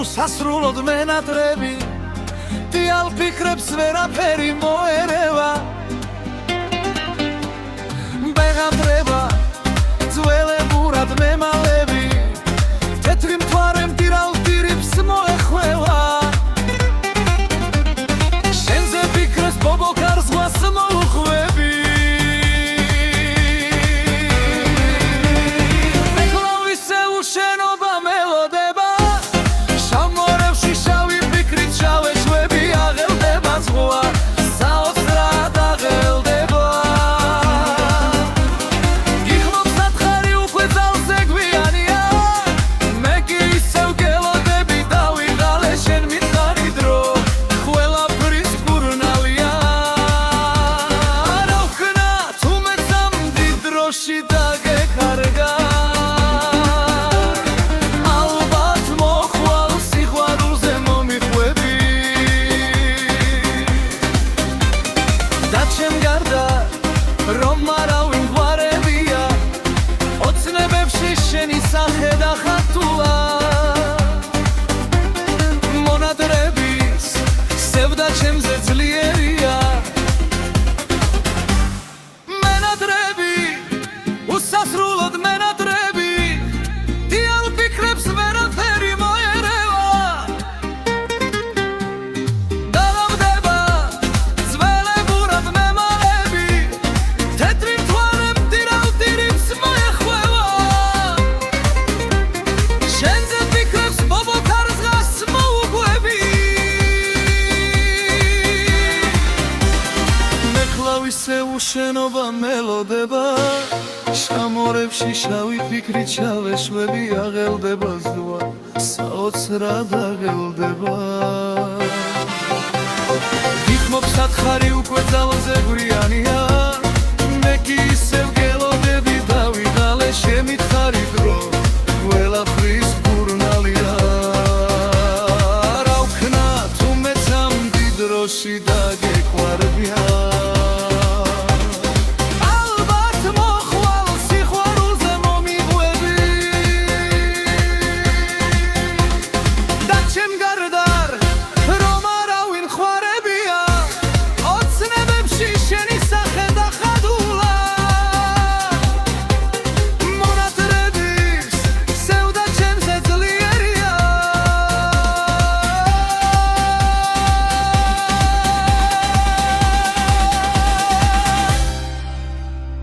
უსასრულოდ მენატრები დიალ ფიქრებს ვერაფერი მოერევა ბეღამრება ძველებურად მემალები თეთრი მთვარე მტირალ ტირიფს მოეხვევა შენზე ფიქრებს ბობოქარ ზღვას მოუხვევი მეკლავისე უშენობა მელოდება შამორევში შავი ფიქრით შავე შვები აღელდება ზღვა საოცრად აღელდება გიხმობს სათხარი უკვე ძალზე გვიანია მე კი ისევ გელოდები დავიღალე შენ მითხარი დრო ყველაფრის კურნალია რა ვქნა თუ მეც ამ დიდ დროში დაგეხარგა ჩემ გარდა რომ არავინ გვარებია ოცნებებში შენი სახე და ხატულა მონადრების სევდა ჩემზე ძლიერია მენადრები უსასრულოდ მენადრები დიალ ფიქრებს ვერაფერი მოერევა ისე უშენობა მელოდება შამორებში შავი ფიქრით შავე შვები აღელდება ზღვა საოცრად აღელდება გიხმობს სათხარი უკვე ძალზე გვიანია